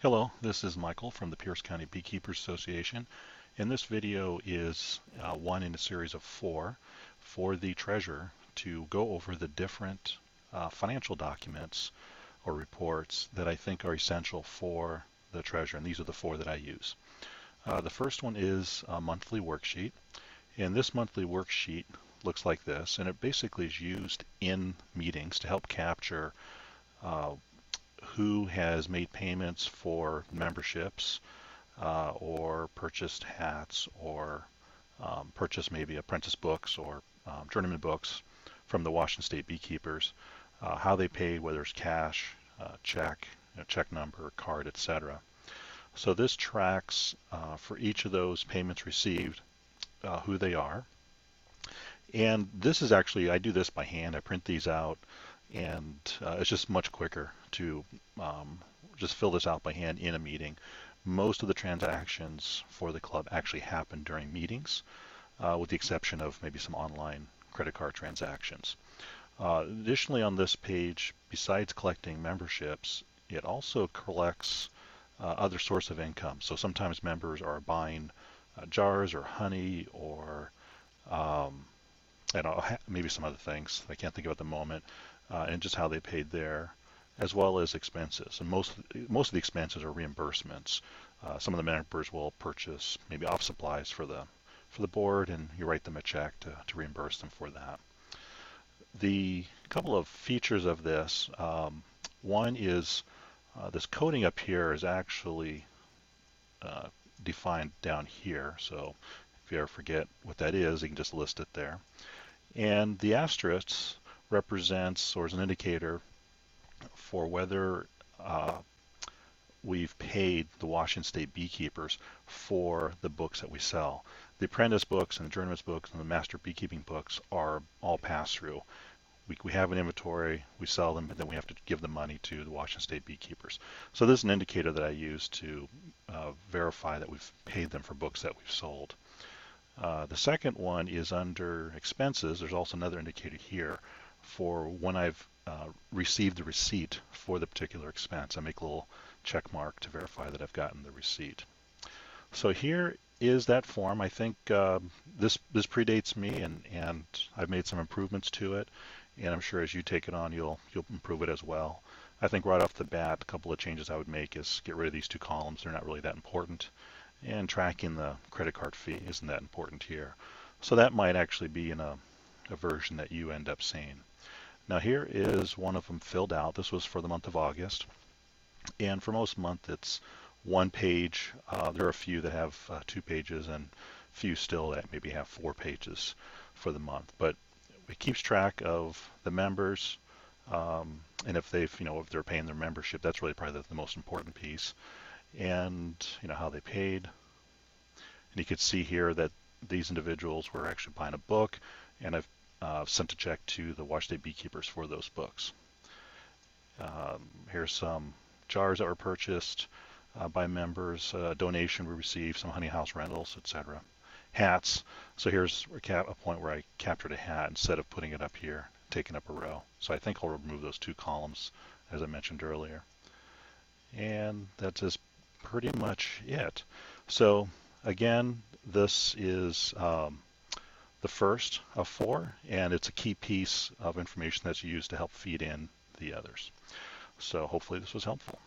Hello, this is Michael from the Pierce County Beekeepers Association, and this video is one in a series of four for the treasurer to go over the different financial documents or reports that I think are essential for the treasurer, and these are the four that I use. The first one is a monthly worksheet, and this monthly worksheet looks like this, and it basically is used in meetings to help capture who has made payments for memberships or purchased hats or purchased maybe apprentice books or journeyman books from the Washington State Beekeepers, how they paid, whether it's cash, check, check number, card, etc. So this tracks for each of those payments received who they are. And this is actually, I do this by hand. I print these out, and it's just much quicker to just fill this out by hand in a meeting. Most of the transactions for the club actually happen during meetings, with the exception of maybe some online credit card transactions. Additionally, on this page, besides collecting memberships, it also collects other source of income. So sometimes members are buying jars or honey or and maybe some other things I can't think of at the moment, and just how they paid there, as well as expenses. And most of the expenses are reimbursements. Some of the members will purchase maybe office supplies for the board, and you write them a check to reimburse them for that. The couple of features of this, one is this coding up here is actually defined down here. So if you ever forget what that is, you can just list it there. And the asterisk represents or is an indicator for whether we've paid the Washington State Beekeepers for the books that we sell. The apprentice books and the journeyman's books and the master beekeeping books are all pass-through. We have an inventory, we sell them, but then we have to give the money to the Washington State Beekeepers. So this is an indicator that I use to verify that we've paid them for books that we've sold. The second one is under expenses. There's also another indicator here for when I've received the receipt for the particular expense. I make a little check mark to verify that I've gotten the receipt. So here is that form. I think this predates me, and I've made some improvements to it, and I'm sure as you take it on, you'll improve it as well. I think right off the bat, a couple of changes I would make is get rid of these two columns. They're not really that important. And tracking the credit card fee isn't that important here. So that might actually be in a version that you end up seeing. Now here is one of them filled out. This was for the month of August. And for most months it's one page. There are a few that have 2 pages and a few still that maybe have 4 pages for the month. But it keeps track of the members, and if if they're paying their membership, that's really probably the most important piece. And how they paid. And you can see here that these individuals were actually buying a book, and I've sent a check to the Washington State Beekeepers for those books. Here's some jars that were purchased by members, donation we received, some honey house rentals, etc. Hats. So here's a point where I captured a hat instead of putting it up here, taking up a row. So I think I'll remove those 2 columns as I mentioned earlier. And that's just pretty much it. So again, this is the first of 4, and it's a key piece of information that's used to help feed in the others. So hopefully this was helpful.